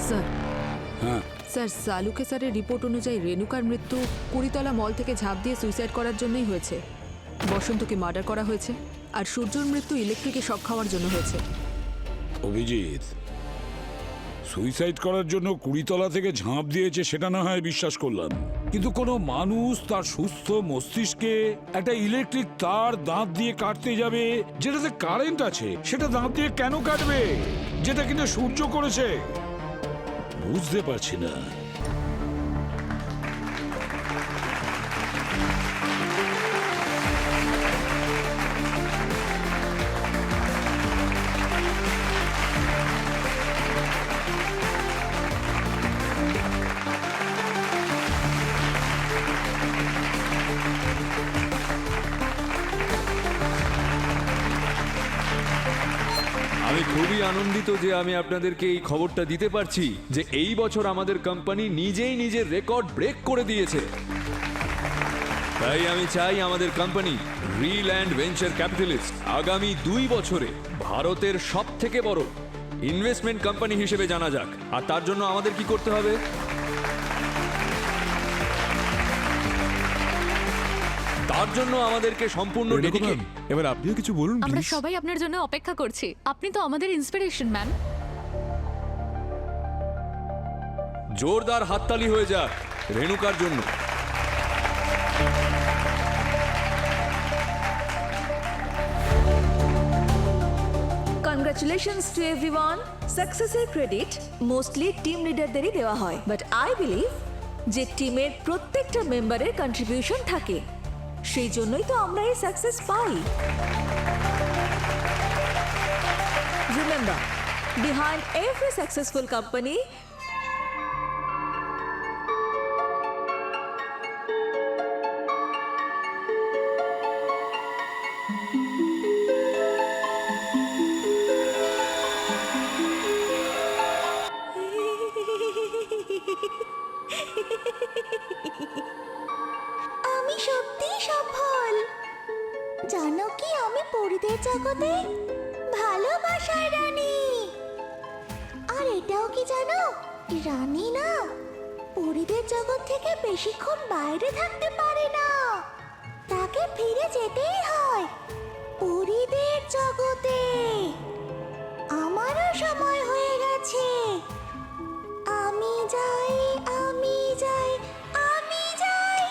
Sir, হ্যাঁ, sir সালুকে স্যারের report অনুযায়ী রেণুকার মৃত্যু কুড়িতলা মল থেকে ঝাঁপ দিয়ে সুইসাইড করার জন্যই হয়েছে। বসন্তকে মার্ডার করা হয়েছে আর সূর্যর মৃত্যু ইলেকট্রিকে শক খাওয়ার জন্য হয়েছে। অভিজিৎ সুইসাইড করার জন্য 20 তলা থেকে ঝাঁপ দিয়েছে সেটা না হয় বিশ্বাস করলাম, কিন্তু কোনো মানুষ তার সুস্থ মস্তিষ্কে একটা ইলেকট্রিক তার দাঁত দিয়ে কাটতে যাবে যেটাতে কারেন্ট আছে, সেটা দাঁত দিয়ে কেন কাটবে? যেটা কিনা সূর্য করেছে। বুঝতে পারছি না। আমি খুবই আনন্দিত যে আমি আপনাদেরকে এই খবরটা দিতে পারছি যে এই বছর আমাদের কোম্পানি নিজেই নিজের রেকর্ড ব্রেক করে দিয়েছে। তাই আমি চাই আমাদের company reel and venture capitalist আগামী 2 বছরে ভারতের সবথেকে বড় ইনভেস্টমেন্ট কোম্পানি হিসেবে জানা যাক। আর তার জন্য আমাদের কি করতে হবে? তার জন্য আমাদেরকে সম্পূর্ণ ডেডিকেট। এবার আপনিও কিছু বলুন আমরা প্লিজ। সবাই আপনার জন্য অপেক্ষা করছি। আপনি তো আমাদের ইন্সপিরেশন ম্যাম। জোরদার হাততালি হয়ে যাক রেণুকার জন্য। Congratulations to everyone. সাকসেসের ক্রেডিট মোস্টলি টিম লিডারদেরই দেওয়া হয়, বাট আই বিলিভ যে টিমের প্রত্যেকটা মেম্বারের কন্ট্রিবিউশন থাকে, সেই জন্যই তো আমরা এই সাকসেস পাই। Remember, behind every successful company আমি সত্যি সফল। জানো কি, আমি পরিদের জগতে ভালোবাসার রানী। আর এটাও কি জানো, রানী না পরিদের জগৎ থেকে বেশিক্ষণ বাইরে থাকতে পারে না, তাকে ফিরে যেতেই হয় পরিদের জগতে। আমারও সময় হয়ে গেছে। আমি যাই, আমি যাই, আমি যাই।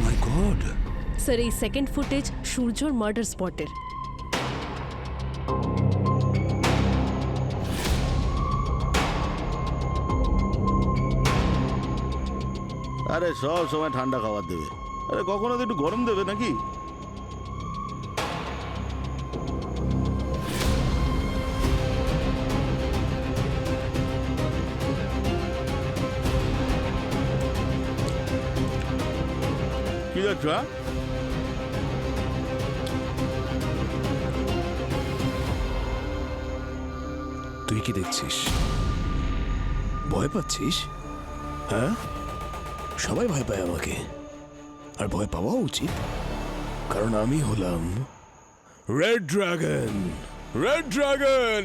মাই গড, স্যার, এই সেকেন্ড ফুটেজ সূর্যর মার্ডার স্পটের। আরে সব সময় ঠান্ডা খাবার দেবে, আরে কখনো তো একটু গরম দেবে নাকি? কি যাচ্ছ? তুই কি দেখছিস? ভয় পাচ্ছিস? হ্যাঁ, সবাই ভয় পায় আমাকে, আর ভয় পাওয়া উচিত, কারণ আমি হলাম রেড ড্রাগন। রেড ড্রাগন,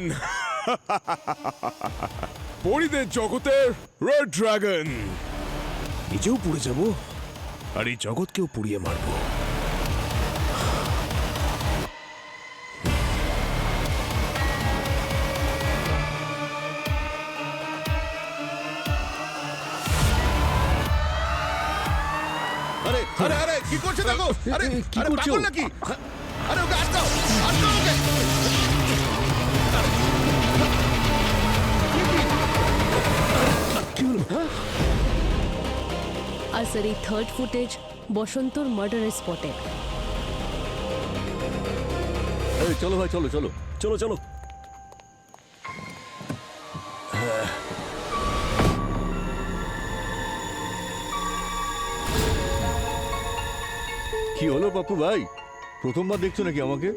পরিদের জগতের রেড ড্রাগন। নিজেও পুড়ে যাব আর এই জগৎকেও পুড়িয়ে মারবো। আরে আরে আরে কি করছো দেখো? আরে কি আরে করছো? পাগল নাকি? আরে ওকে আটকাও, আটকাও ওকে। আর স্যার, এই থার্ড ফুটেজ বসন্তর মার্ডারের স্পটের। চলো ভাই, চলো চলো চলো চলো। কি হলো পাপ্পু ভাই, প্রথমবার দেখছো নাকি আমাকে?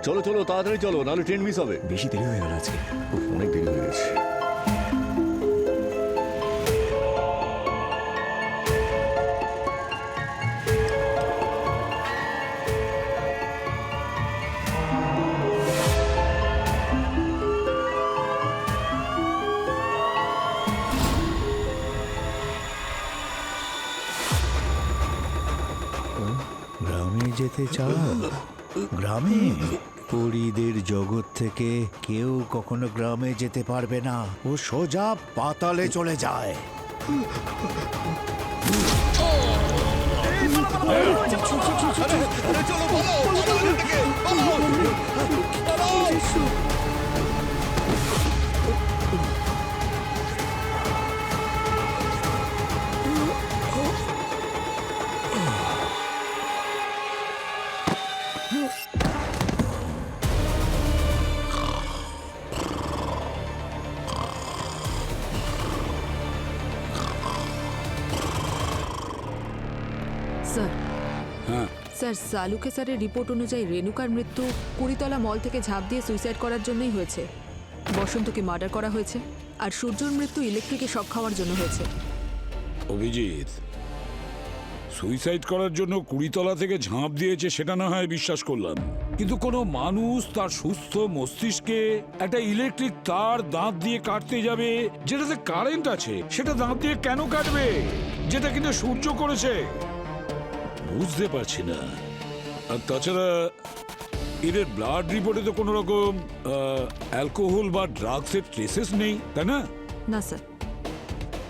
চলো চলো তাড়াতাড়ি চলো, নাহলে ট্রেন মিস হবে। বেশি দেরি হয়ে গেল আজকে। উফ, অনেক দেরি হয়ে গেছে। গ্রামে যেতে চাও? গ্রামে পরীদের জগৎ থেকে কেউ কখনো গ্রামে যেতে পারবে না, ও সোজা পাতালে চলে যায়। স্যার হ্যাঁ স্যার, সালুকে স্যারের রিপোর্ট অনুযায়ী রেনুকার মৃত্যু কুড়িতলা মল থেকে ঝাঁপ দিয়ে সুইসাইড করার জন্যই হয়েছে। বসন্তকে মার্ডার করা হয়েছে, আর সূর্যর মৃত্যু ইলেকট্রিকে শক খাওয়ার জন্য হয়েছে। অভিজিৎ, সুইসাইড করার জন্য কুড়িতলা থেকে ঝাঁপ দিয়েছে সেটা না হয় বিশ্বাস করলাম, কিন্তু কোনো মানুষ তার সুস্থ মস্তিষ্কে একটা ইলেকট্রিক তার দাঁত দিয়ে কাটতে যাবে যেটাতে কারেন্ট আছে, সেটা দাঁত দিয়ে কেন কাটবে? যেটা কিনা সূর্য করেছে। বুঝতে পারছি না। আর তাছাড়া এদের ব্লাড রিপোর্টে তো কোনো রকম অ্যালকোহল বা ড্রাগসের ট্রেসেস নেই, তাই না? না স্যার।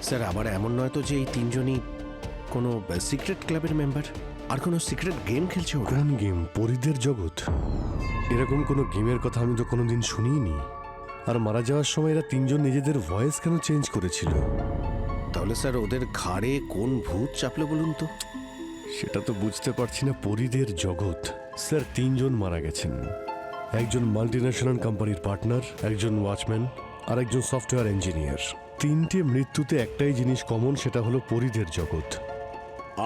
স্যার আবার এমন নয় তো যে এই তিনজনই কোনো সিক্রেট ক্লাবের মেম্বার আর কোনো সিক্রেট গেম খেলছে? ওরা কোন গেম? পরীদের জগৎ? এরকম কোনো গেমের কথা আমি তো কোনোদিন শুনিনি। আর মারা যাওয়ার সময় এরা তিনজন নিজেদের ভয়েস কেন চেঞ্জ করেছিল? তাহলে স্যার ওদের ঘাড়ে কোন ভূত চাপলো বলুন তো? সেটা তো বুঝতে পারছি না। পরীদের জগৎ স্যার, তিনজন মারা গেছেন। একজন মাল্টিন্যাশনাল কোম্পানির পার্টনার, একজন ওয়াচম্যান আর একজন সফটওয়্যার ইঞ্জিনিয়ার। তিনটে মৃত্যুতে একটাই জিনিস কমন, সেটা হলো পরীদের জগৎ।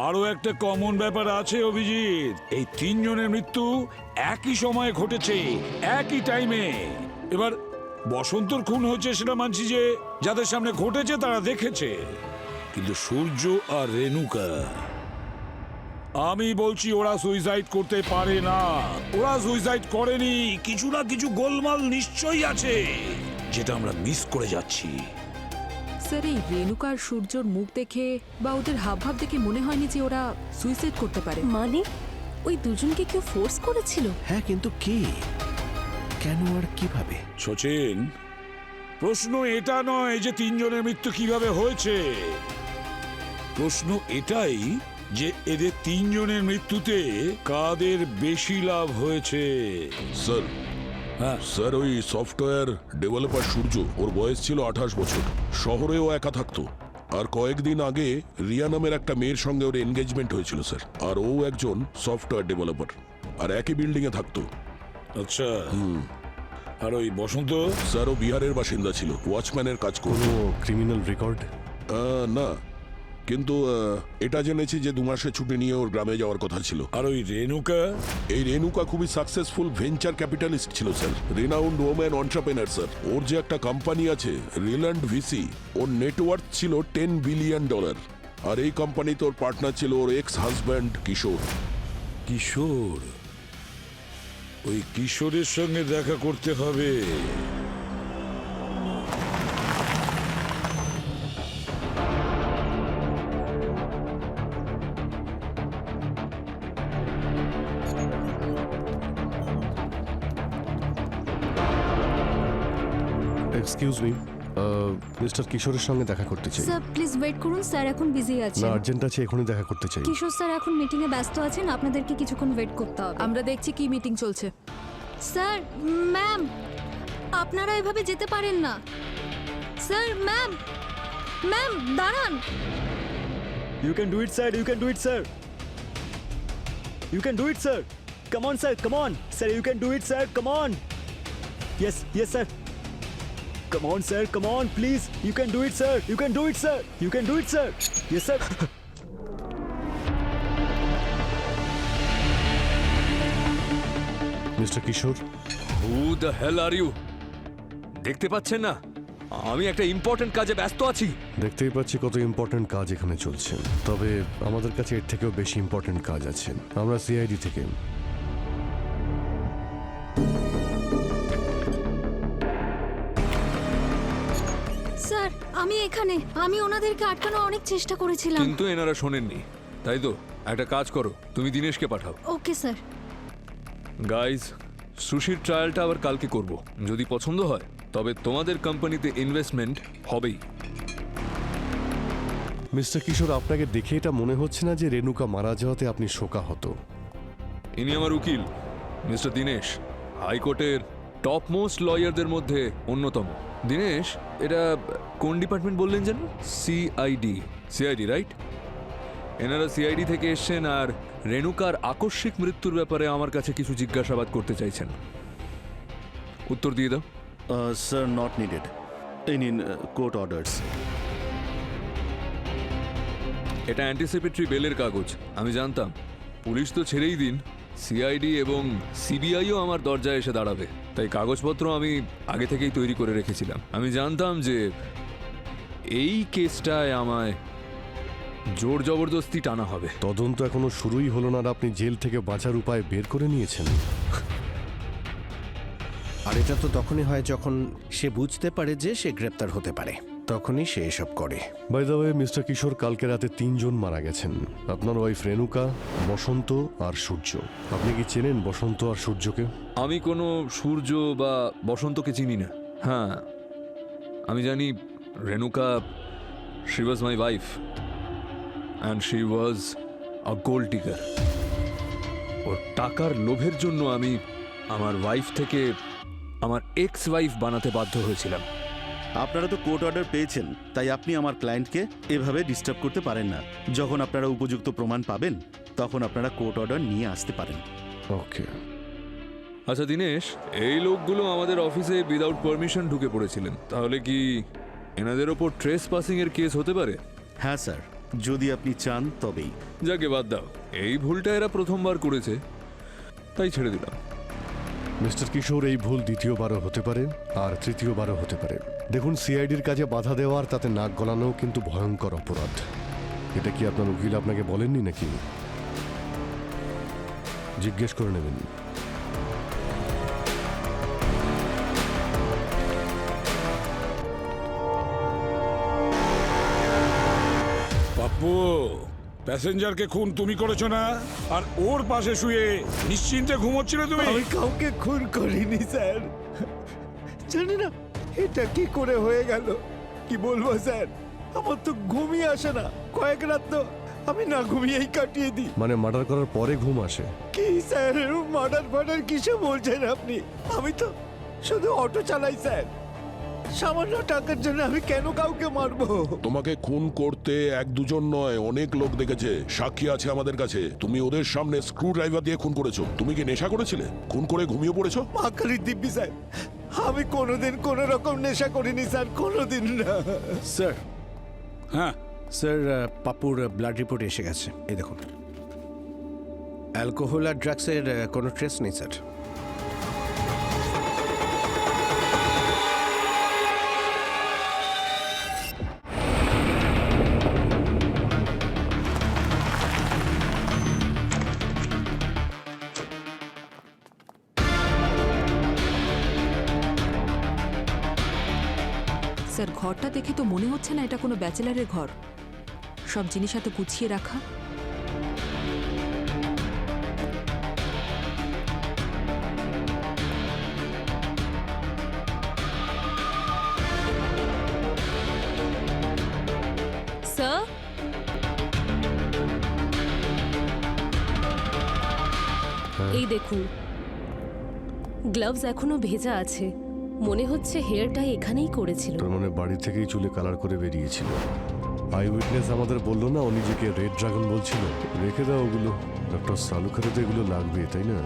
আরো একটা কমন ব্যাপার আছে অভিজিৎ, এই তিনজনের মৃত্যু একই সময়ে ঘটেছে, একই টাইমে। এবার বসন্তর খুন হয়েছে সেটা মানছি, যে যাদের সামনে ঘটেছে তারা দেখেছে, কিন্তু সূর্য আর রেনুকা, আমি বলছি ওরা সুইসাইড করতে পারে না। ওরা সুইসাইড করেনি, কিছু না কিছু গোলমাল নিশ্চয়ই আছে যেটা আমরা মিস করে যাচ্ছি। স্যার, এই রেনুকার সূর্যর মুখ দেখে বা ওদের হাবভাব দেখে মনে হয়নি যে ওরা সুইসাইড করতে পারে। মানে ওই দুজনকে কেউ ফোর্স করেছিল? হ্যাঁ, কিন্তু কে, কেন আর কিভাবে? সচিন, প্রশ্ন এটা নয় যে তিনজনের মৃত্যু কিভাবে হয়েছে, প্রশ্ন এটাই যে এদের তিনজনের মৃত্যুতে কাদের বেশি লাভ হয়েছে। স্যার, হ্যাঁ স্যার, ওই সফটওয়্যার ডেভেলপার সূর্য, ওর বয়স ছিল 28 বছর। শহরেও একা থাকতো, আর কয়েকদিন আগে রিয়া নামের একটা মেয়ের সঙ্গে ওর এনগেজমেন্ট হয়েছিল স্যার। আর ও একজন সফটওয়্যার ডেভেলপার, আর একই বিল্ডিং এ থাকতো। আচ্ছা, আর ওই বসন্ত? স্যার, ও বিহারের বাসিন্দা ছিল, ওয়াচম্যানের কাজ করত। কোনো ক্রিমিনাল রেকর্ড? না, কিন্তু এটা জেনেছি যে 2 মাসের ছুটি নিয়ে ওর গ্রামে যাওয়ার কথা ছিল। আর ওই রেনুকা? এই রেনুকা খুবই সাকসেসফুল ভেঞ্চার ক্যাপিটালিস্ট ছিল sir, renowned woman entrepreneur sir. ওর যে একটা কোম্পানি আছে রিল্যান্ড ভিসি, ওর নেটওয়ার্থ ছিল $10 বিলিয়ন। আর এই কোম্পানিতে ওর পার্টনার ছিল ওর এক্স হাজব্যান্ড কিশোর। কিশোর? ওই কিশোরের সঙ্গে দেখা করতে হবে। এক্সকিউজ মি, মিস্টার কিশোরের সঙ্গে দেখা করতে চাই। স্যার প্লিজ ওয়েট করুন, স্যার এখন বিজি আছেন। না, আর্জেন্ট আছে, এখনই দেখা করতে চাই। কিশোর স্যার এখন মিটিং এ ব্যস্ত আছেন, আপনাদেরকে কিছুক্ষণ ওয়েট করতে হবে। আমরা দেখছি কি মিটিং চলছে। স্যার, ম্যাম, আপনারা এভাবে যেতে পারেন না। স্যার, ম্যাম, ম্যাম দাঁড়ান। You can do it, sir. You can do it, sir. You can do it, sir. Come on, sir. Come on. Sir, you can do it, sir. Come on. Yes, yes, sir. Come on, sir. Come on, please. You can do it, sir. You can do it, sir. You can do it, sir. Yes, sir. Mister Kishore, who the hell are you? দেখতে পাচ্ছেন না আমি একটা important কাজে ব্যস্ত আছি? দেখতেই পাচ্ছি কত ইম্পর্ট্যান্ট কাজ এখানে চলছে, তবে আমাদের কাছে এর থেকেও বেশি ইম্পর্ট্যান্ট কাজ আছে। আমরা সিআইডি থেকে। স্যার আমি এখানে, আমি ওনাদেরকে আটকানোর অনেক চেষ্টা করেছিলাম। কিন্তু এনারা শোনেননি, তাই তো? একটা কাজ করো, তুমি দিনেশকে পাঠাও। Okay sir. গাইজ, সুশির ট্রায়ালটা আবার কালকে করব। যদি পছন্দ হয় তবে তোমাদের কোম্পানিতে ইনভেস্টমেন্ট হবেই। মিস্টার কিশোর, আপনাকে দেখে এটা মনে হচ্ছে না যে রেণুকা মারা যাওয়াতে আপনি শোকাহত? ইনি আমার উকিল মিস্টার দীনেশ, হাইকোর্টের টপ মোস্ট লয়ারদের মধ্যে অন্যতম। দীনেশ, এটা কোন ডিপার্টমেন্ট বললেন যেন? সিআইডি। CID, right? এনারা সিআইডি থেকে এসছেন আর রেণুকার আকস্মিক মৃত্যুর ব্যাপারে আমার কাছে কিছু জিজ্ঞাসাবাদ করতে চাইছেন। উত্তর দিয়ে দাও। Sir, not needed. এই নিন কোর্ট অর্ডার্স। এটা অ্যান্টিসিপেটরি বেলের কাগজ। আমি জানতাম পুলিশ তো ছেড়েই দিন, সিআইডি এবং সিবিআইও আমার দরজায় এসে দাঁড়াবে, তাই কাগজপত্র আমি আগে থেকেই তৈরি করে রেখেছিলাম। আমি জানতাম যে এই কেসটায় আমায় জোর জবরদস্তি টানা হবে। তদন্ত এখনো শুরুই হলো না আর আপনি জেল থেকে বাঁচার উপায় বের করে নিয়েছেন। আর এটা তো তখনই হয় যখন সে বুঝতে পারে যে সে গ্রেপ্তার হতে পারে, তখনই সে এসব করে। বাই দ্য ওয়ে, মিস্টার কিশোর, কালকে রাতে 3 জন মারা গেছেন। আপনার ওয়াইফ রেণুকা, বসন্ত আর সূর্য। আপনি কি চেনেন বসন্ত আর সূর্যকে? আমি কোনো সূর্য বা বসন্তকে চিনি না। হ্যাঁ, আমি জানি Renuka, she was my wife and she was a gold digger. ওর টাকার লোভের জন্য আমি আমার ওয়াইফ থেকে আমার এক্স ওয়াইফ বানাতে বাধ্য হয়েছিলাম। আপনারা তো কোর্ট অর্ডার পেয়েছেন, তাই আপনি আমার ক্লায়েন্টকে এভাবে ডিস্টার্ব করতে পারেন না। যখন আপনারা উপযুক্ত প্রমাণ পাবেন তখন আপনারা কোর্ট অর্ডার নিয়ে আসতে পারেন। ওকে। আচ্ছা দীনেশ, এই লোকগুলো আমাদের অফিসে উইদাউট পারমিশন ঢুকে পড়েছিলেন, তাহলে কি এনাদের ওপর ট্রেস পাসিং এর কেস হতে পারে? হ্যাঁ স্যার, যদি আপনি চান তবেই। যাকে বাদ দাও, এই ভুলটা এরা প্রথমবার করেছে, তাই ছেড়ে দিলাম। মিস্টার কিশোর, এই ভুল দ্বিতীয়বারও হতে পারে আর তৃতীয়বারও হতে পারে। দেখুন, সিআইডির কাজে বাধা দেওয়ার, তাতে নাক গলানো কিন্তু ভয়ঙ্কর অপরাধ। এটা কি আপনার উকিল আপনাকে বলেননি নাকি? জিজ্ঞেস করে নেবেন। পাপ্পু, প্যাসেঞ্জারকে খুন তুমি করেছো না? আর ওর পাশে শুয়ে নিশ্চিন্তে ঘুমোচ্ছিলে তুমি? আমি কাউকে খুন করিনি স্যার। জানি না এটা কি করে হয়ে গেল, কি বলবো স্যার। আমার তো ঘুমই আসে না, কয়েক রাত তো আমি না ঘুমিয়েই কাটিয়ে দিই। মানে মার্ডার করার পরে ঘুম আসে? কি স্যার, মার্ডার কিসে বলছেন আপনি? আমি তো শুধু অটো চালাই স্যার। সামান্য টাকার জন্য আমি কেন কাউকে মারবো? তোমাকে খুন করতে 1-2 নয়, অনেক লোক দেখেছে, সাক্ষী আছে আমাদের কাছে। তুমি ওদের সামনে স্ক্রু ড্রাইভার দিয়ে খুন করেছো। তুমি কি নেশা করেছিলে? খুন করে ঘুমিয়ে পড়েছো? মাকালি দিব্যি স্যার, আমি কোনোদিন কোনো রকম নেশা করিনি স্যার, কোনোদিন না স্যার। হ্যাঁ স্যার, পাপুর ব্লাড রিপোর্ট এসে গেছে, এই দেখুন। অ্যালকোহল আর ড্রাগসের কোনো ট্রেস নেই স্যার। স্যার, ঘরটা দেখে তো মনে হচ্ছে না এটা কোনো ব্যাচেলারের ঘর। সব জিনিস এত গুছিয়ে রাখা। স্যার, এই দেখুন, গ্লাভস এখনো ভেজা আছে। মনে হচ্ছে হেয়ারটা এখানেই করেছিল। তার মানে বাড়ি থেকেই চুলে কালার করে বেরিয়েছিল। আই উইটনেস আমাদের বললো না ও নিজেকে রেড ড্রাগন বলছিল? রেখে দাও ওগুলো, ডক্টর সালুখারে তো এগুলো লাগবে, তাই না?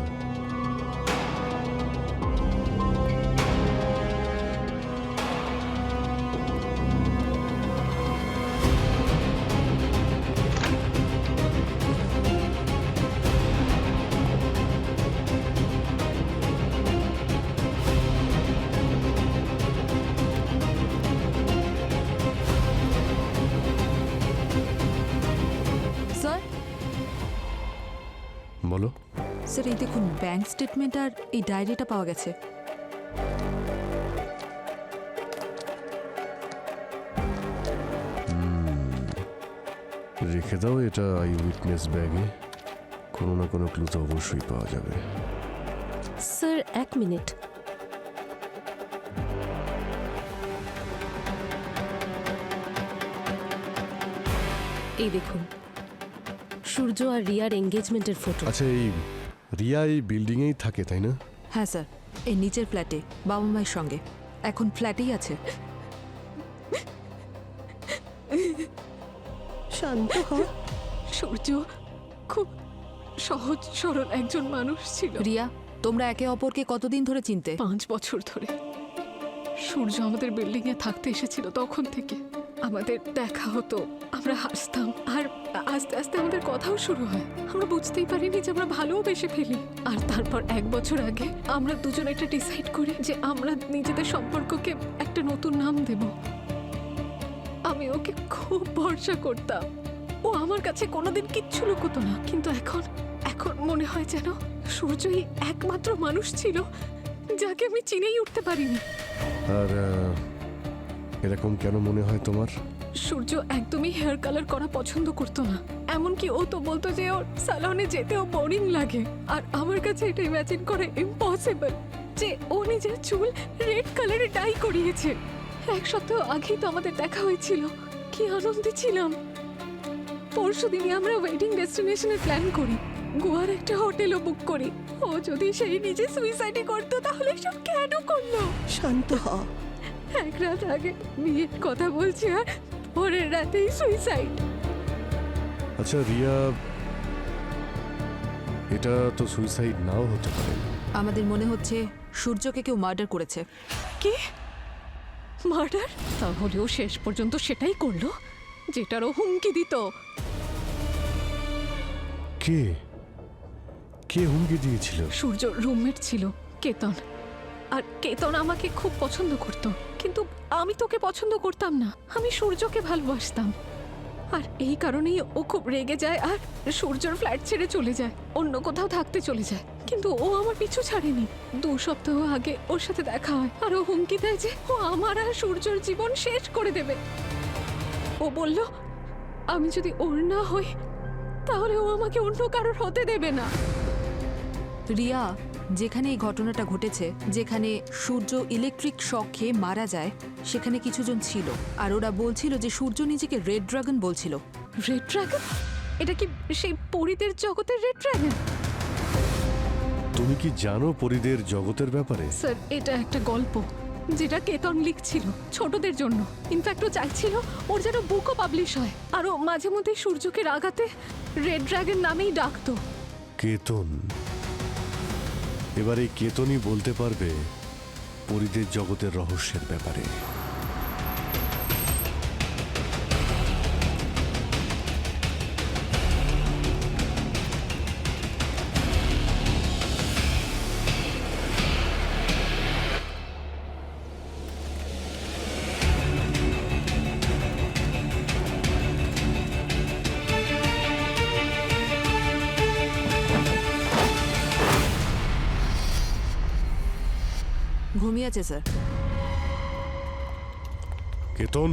বলো। স্যার এই দেখুন ব্যাংক স্টেটমেন্ট আর এই ডায়েরিটা পাওয়া গেছে। রেখে দাও এটা আই উইটনেস ব্যাগে, কোনো না কোনো ক্লু তো অবশ্যই পাওয়া যাবে। Sir 1 minute. এই দেখুন সূর্য আর রিয়ার এঙ্গেজমেন্টের ফটো। আচ্ছা, এই রিয়া এই বিল্ডিংয়েই থাকে তাই না? হ্যাঁ স্যার, এই নিচের ফ্ল্যাটে বাবা মায়ের সঙ্গে, এখন ফ্ল্যাটেই আছে। শান্ত হ। সূর্য খুব সহজ সরল একজন মানুষ ছিল। রিয়া, তোমরা একে অপরকে কতদিন ধরে চিনতে? 5 বছর ধরে। সূর্য আমাদের বিল্ডিং এ থাকতে এসেছিল তখন থেকে আমাদের দেখা হতো, আমরা হাসতাম, আর আস্তে আস্তে আমাদের কথাও শুরু হয়। আমরা বুঝতেই পারিনি যে আমরা ভালোবেসে ফেলি। আর তারপর 1 বছর আগে আমরা দুজন একটা ডিসাইড করি যে আমরা নিজেদের সম্পর্ককে একটা নতুন নাম দেব। আমি ওকে খুব ভরসা করতাম, ও আমার কাছে কোনোদিন কিচ্ছু লুকোতো না। কিন্তু এখন মনে হয় যেন সূর্যই একমাত্র মানুষ ছিল যাকে আমি চিনেই উঠতে পারিনি। আর এরকম কেন মনে হয় তোমার? সূর্য একদমই হেয়ার কালার করা পছন্দ করতো না, এমনকি ও তো বলতো যে ওর সালনে যেতেও বোরিং লাগে। আর আমার কাছে এটা ইমাজিন করে ইম্পসিবল যে ও নিজের চুল রেড কালারে ডাই করিয়েছে। 1 সপ্তাহ আগেই তো আমাদের দেখা হয়েছিল, কি আনন্দে ছিলাম। পরশুদিনই আমরা ওয়েডিং ডেস্টিনেশনের প্ল্যান করি, গোয়ার একটা হোটেলও বুক করি। ও যদি সেই নিজে সুইসাইডই করতো তাহলে সব কেন করলো? শান্ত হ। 1 রাত আগে বিয়ের কথা বলছি আর পরের রাতেই সুইসাইড। আচ্ছা রিয়া, এটা তো সুইসাইড নাও হতে পারে। আমাদের মনে হচ্ছে সূর্যকে কেউ মার্ডার করেছে। কি মার্ডার? তাহলেও শেষ পর্যন্ত সেটাই করলো যেটারও হুমকি দিত। কে কে হুমকি দিয়েছিল? সূর্য রুমমেট ছিল কেতন, আর কেতন আমাকে খুব পছন্দ করত, কিন্তু আমি তোকে পছন্দ করতাম না। আমি সূর্যকে ভালোবাসতাম, আর এই কারণেই ও খুব রেগে যায় আর সূর্যর ফ্ল্যাট ছেড়ে চলে যায়, অন্য কোথাও থাকতে চলে যায়। কিন্তু ও আমার পিছু ছাড়েনি। 2 সপ্তাহ আগে ওর সাথে দেখা হয়, আর ও হুমকি দেয় যে ও আমার আর সূর্যর জীবন শেষ করে দেবে। ও বলল আমি যদি ওর না হই তাহলে ও আমাকে অন্য কারোর হতে দেবে না। রিয়া, যেখানে এই ঘটনাটা ঘটেছে, যেখানে সূর্য ইলেকট্রিক শক খেয়ে মারা যায়, সেখানে কিছুজন ছিল, আর ওরা বলছিল যে সূর্য নিজেকে রেড ড্রাগন বলছিল। Red dragon? এটা কি সেই পরীদের জগতের রেড ড্রাগন? তুমি কি জানো পরীদের জগতের ব্যাপারে? স্যার, এটা একটা গল্প যেটা কেতন লিখছিল ছোটদের জন্য। ইনফ্যাক্ট ও চাইছিল ওর যেন বুকও পাবলিশ হয়, আর ও মাঝে মধ্যে সূর্যকে রাগাতে রেড ড্রাগন নামেই ডাকতো। কেতন? এবার এই কেতনই বলতে পারবে পরীদের জগতের রহস্যের ব্যাপারে। ঘুমিয়ে আছে স্যার। কেতন,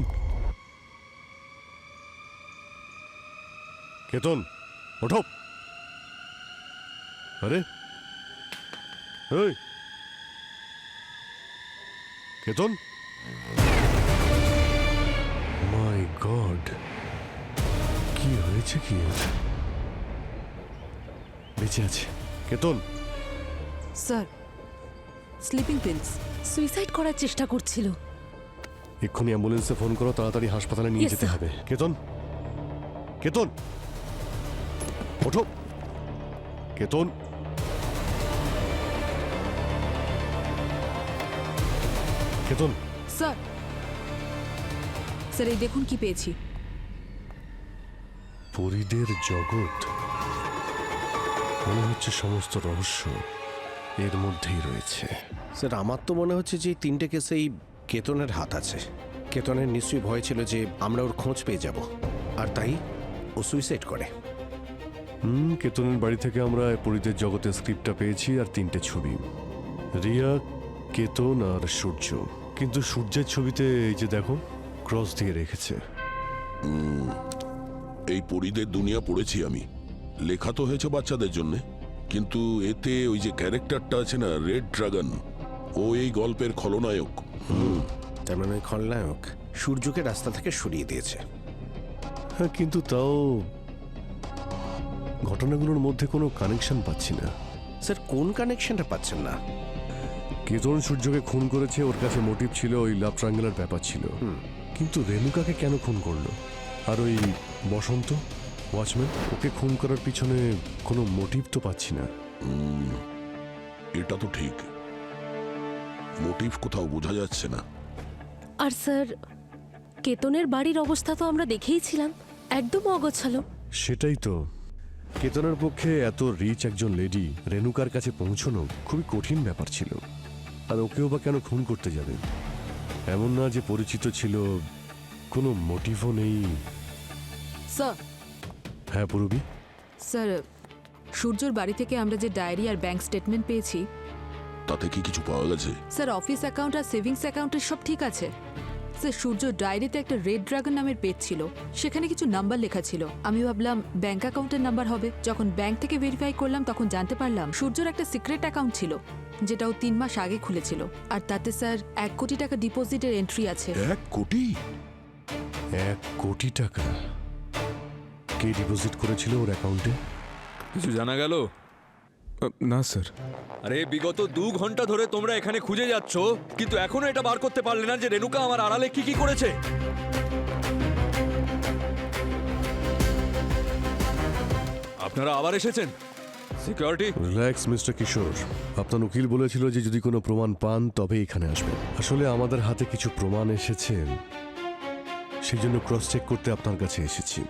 কেতন ওঠো। আরে এই কেতন, মাই গড, কি হয়েছে? কি বেঁচে আছে Ketan? Sir, sleeping pills. Suicide করার চেষ্টা করছিল। এক্ষুনি অ্যাম্বুলেন্সে ফোন করো, তাড়াতাড়ি হাসপাতালে নিয়ে Yes, যেতে sir. হবে। কেতন, কেতন ওঠো। কেতন, কেতন। স্যার, স্যার এই দেখুন কি পেয়েছি। পরীদের জগৎ, মনে হচ্ছে সমস্ত রহস্য এর মধ্যেই রয়েছে। স্যার, আমার তো মনে হচ্ছে যে 3টে কেসেই কেতনের হাত আছে। কেতনের নিশ্চয়ই ভয় ছিল যে আমরা ওর খোঁজ পেয়ে যাব, আর তাই ও সুইসাইড করে। কেতনের বাড়ি থেকে আমরা পরিদের জগতের স্ক্রিপ্টটা পেয়েছি আর 3টে ছবি, রিয়া, কেতন আর সূর্য। কিন্তু সূর্যের ছবিতে এই যে দেখো ক্রস দিয়ে রেখেছে। এই পরিদের দুনিয়া পড়েছি আমি, লেখা তো হয়েছে বাচ্চাদের জন্য, কিন্তু এতে ওই যে ক্যারেক্টারটা আছে না, রেড ড্রাগন, ও এই গল্পের খলনায়ক। তার মানে ওই খলনায়ক সূর্যকে রাস্তা থেকে সরিয়ে দিয়েছে। হ্যাঁ, কিন্তু তাও ঘটনাগুলোর মধ্যে কোনো কানেকশন পাচ্ছি না। স্যার কোন কানেকশনটা পাচ্ছেন না? কেতন সূর্যকে খুন করেছে, ওর কাছে মোটিভ ছিল, ওই লাভ ট্রায়াঙ্গেলের ব্যাপার ছিল। কিন্তু রেণুকাকে কেন খুন করলো? আর ওই বসন্ত ওয়াচম্যান, ওকে খুন করার পিছনে কোনো মোটিভ তো পাচ্ছি না। এটা তো ঠিক, মোটিভ কোথাও বোঝা যাচ্ছে না। আর স্যার কেতনের বাড়ির অবস্থা তো আমরা দেখেইছিলাম, একদম অগোছালো। সেটাই তো, কেতনের পক্ষে এত রিচ একজন লেডি রেণুকার কাছে পৌঁছানো খুবই কঠিন ব্যাপার ছিল। আর ওকেও বা কেন খুন করতে যাবে? এমন না যে পরিচিত ছিল, কোনো মোটিভও নেই। স্যার। হ্যাঁ পূরবী? স্যার, সূর্যর বাড়ি থেকে আমরা যে ডায়েরি আর ব্যাংক স্টেটমেন্ট পেয়েছি, তাতে কি কিছু পাওয়া গেছে? স্যার অফিস অ্যাকাউন্ট আর সেভিংস অ্যাকাউন্টের সব ঠিক আছে। স্যার সূর্য ডায়েরিতে একটা রেড ড্রাগন নামের পেজ ছিল, সেখানে কিছু নাম্বার লেখা ছিল। আমি ভাবলাম ব্যাংক অ্যাকাউন্টের নাম্বার হবে। যখন ব্যাংক থেকে ভেরিফাই করলাম তখন জানতে পারলাম সূর্যর একটা সিক্রেট অ্যাকাউন্ট ছিল, যেটাও 3 মাস আগে খুলেছিল। আর তাতে স্যার 1 কোটি টাকা ডিপোজিটের এন্ট্রি আছে। 1 কোটি? 1 কোটি টাকা কে ডিপোজিট করেছিল ওর অ্যাকাউন্টে? কিছু জানা গেল? না স্যার। আরে বিগত 2 ঘন্টা ধরে তোমরা এখানে খুঁজে যাচ্ছ, কিন্তু এখনো এটা বার করতে পারলে না যে রেণুকা আমার আড়ালে কি কি করেছে। আপনারা আবার এসেছেন? সিকিউরিটি? রিল্যাক্স মিস্টার কিশোর, আপনার উকিল বলেছিল যে যদি কোনো প্রমাণ পান তবে এখানে আসবেন। আসলে আমাদের হাতে কিছু প্রমাণ এসেছে, সেই জন্য ক্রস চেক করতে আপনার কাছে এসেছি।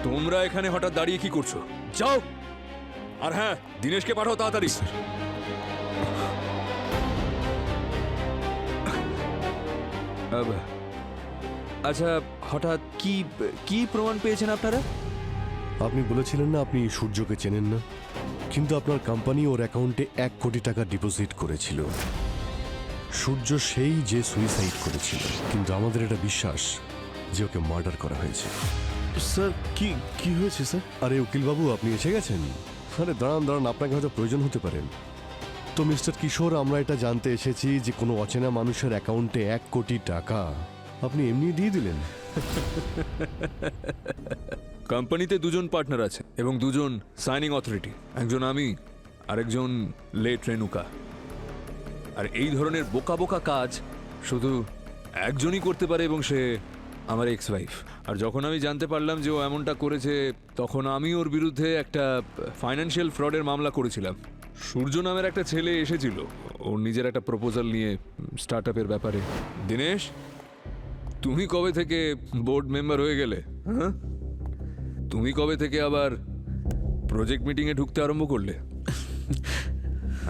তোমরা এখানে হঠাৎ দাঁড়িয়ে কি করছো? যাও। আর হ্যাঁ, দিনেশকে পাঠাও তাড়াতাড়ি। আচ্ছা, হঠাৎ কি কি প্রমাণ পেয়েছেন আপনারা? আপনি বলেছিলেন না আপনি সূর্যকে চেনেন না, কিন্তু আপনার কোম্পানি ওর অ্যাকাউন্টে 1 কোটি টাকা ডিপোজিট করেছিল। সূর্য সেই যে সুইসাইড করেছিল, কিন্তু আমাদের এটা বিশ্বাস যে ওকে মার্ডার করা হয়েছে। স্যার কি কি হয়েছে স্যার? আরে উকিলবাবু, আপনি এসে গেছেন? আরে দাঁড়ান দাঁড়ান, আপনাকে হয়তো প্রয়োজন হতে পারেন। তো মিস্টার কিশোর, আমরা এটা জানতে এসেছি যে কোনো অচেনা মানুষের অ্যাকাউন্টে 1 কোটি টাকা আপনি এমনি দিয়ে দিলেন। কোম্পানিতে 2 জন পার্টনার আছে এবং 2 জন সাইনিং অথরিটি, একজন আমি আর একজন লেট রেণুকা। আর এই ধরনের বোকা বোকা কাজ শুধু একজনই করতে পারে এবং সে আমার এক্স ওয়াইফ। আর যখন আমি জানতে পারলাম যে ও এমনটা করেছে, তখন আমি ওর বিরুদ্ধে একটা ফাইন্যান্সিয়াল ফ্রডের মামলা করেছিলাম। সূর্য নামের একটা ছেলে এসেছিল ওর নিজের একটা প্রপোজাল নিয়ে স্টার্ট আপের ব্যাপারে। দিনেশ, তুমি কবে থেকে বোর্ড মেম্বার হয়ে গেলে? হ্যাঁ, তুমি কবে থেকে আবার প্রজেক্ট মিটিংয়ে ঢুকতে আরম্ভ করলে?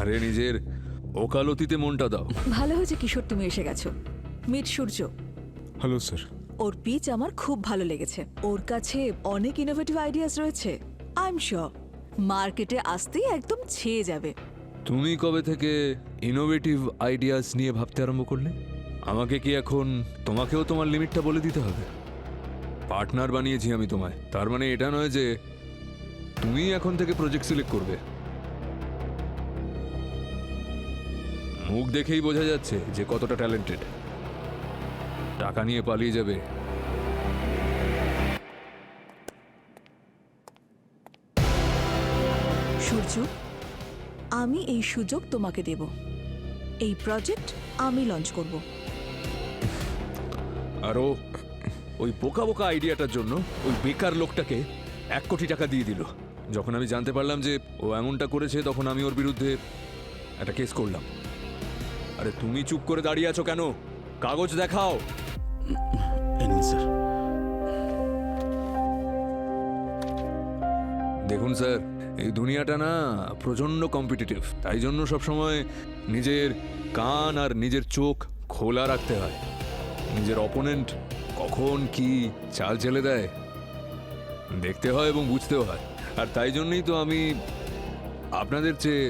আরে নিজের ওকালতিতে মনটা দাও। ভালো হয়েছে কিশোর তুমি এসে গেছো। মিট সূর্য। Hello sir. ওর পিচ আমার খুব ভালো লেগেছে। ওর কাছে অনেক ইনোভেটিভ আইডিয়াস রয়েছে। আই এম শিওর মার্কেটে আসতেই একদম ছেয়ে যাবে। তুমি কবে থেকে ইনোভেটিভ আইডিয়াস নিয়ে ভাবতে আরম্ভ করলে? আমাকে কি এখন তোমাকেও তোমার লিমিটটা বলে দিতে হবে? পার্টনার বানিয়েছি আমি তোমায়, তার মানে এটা নয় যে তুমি এখন থেকে প্রজেক্ট সিলেক্ট করবে। মুখ দেখেই বোঝা যাচ্ছে যে কতটা ট্যালেন্টেড। টাকা নিয়ে পালিয়ে যাবে। সূর্য, আমি এই সুযোগ তোমাকে দেব। এই প্রজেক্ট আমি লঞ্চ করব। আর ওই বোকা বোকা আইডিয়াটার জন্য ওই বেকার লোকটাকে 1 কোটি টাকা দিয়ে দিল। যখন আমি জানতে পারলাম যে ও এমনটা করেছে, তখন আমি ওর বিরুদ্ধে একটা কেস করলাম। আরে তুমি চুপ করে দাঁড়িয়ে আছো কেন? কাগজ দেখাও। দেখুন স্যার, এই দুনিয়াটা না প্রচন্ড কম্পিটিটিভ, তাই জন্য সবসময় নিজের কান আর নিজের চোখ খোলা রাখতে হয়। নিজের অপোনেন্ট কখন কি চাল চেলে দেয় দেখতে হয় এবং বুঝতেও হয়, আর তাই জন্যই তো আমি আপনাদের চেয়ে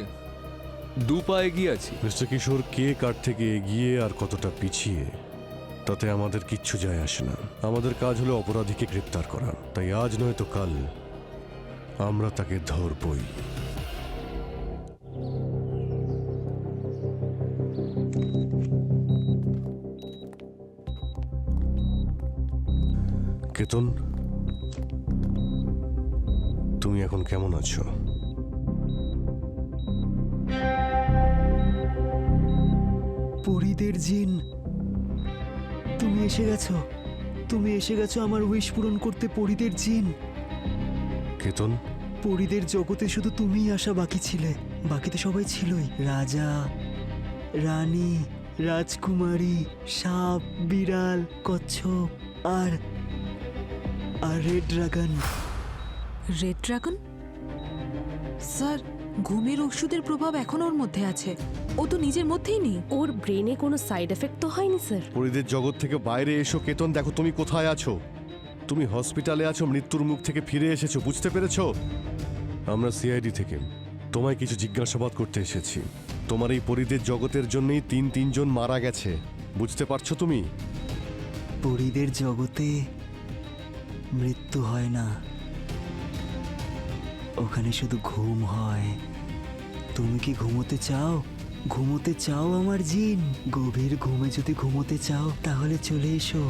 2 পা এগিয়ে আছি। মিস্টার কিশোর, কে কার থেকে এগিয়ে আর কতটা পিছিয়ে তাতে আমাদের কিচ্ছু যায় আসে না। আমাদের কাজ হলো অপরাধীকে গ্রেপ্তার করা, তাই আজ নয় তো কাল আমরা তাকে ধরবই। কেতন, তুমি এখন কেমন আছো? পরিদের জিন, তুমি এসে গেছো। তুমি এসে গেছো আমার উইশ পূরণ করতে, পরিদের জিন। কেতন, পরিদের জগতে শুধু তুমিই আসা বাকি ছিলে, বাকি তো সবাই ছিলই। রাজা, রানী, রাজকুমারী, সাপ, বিড়াল, কচ্ছপ আর red dragon. Red dragon? Sir, ঘুমের ওষুধের প্রভাব এখন ওর মধ্যে আছে, ও তো নিজের মধ্যেই নেই। ওর ব্রেনে কোনো সাইড এফেক্ট তো হয়নি স্যার? পরিদের জগৎ থেকে বাইরে এসো কেতন, দেখো তুমি কোথায় আছো। তুমি হসপিটালে আছো, মৃত্যুর মুখ থেকে ফিরে এসেছো, বুঝতে পেরেছো? আমরা সিআইডি থেকে তোমায় কিছু জিজ্ঞাসাবাদ করতে এসেছি। তোমার এই পরিদের জগতের জন্যই 3 জন মারা গেছে, বুঝতে পারছো তুমি? পরিদের জগতে মৃত্যু হয় না, ওখানে শুধু ঘুম হয়। তুমি কি ঘুমোতে চাও? ঘুমোতে চাও আমার জিন? গভীর ঘুমে যদি ঘুমোতে চাও তাহলে চলে এসো,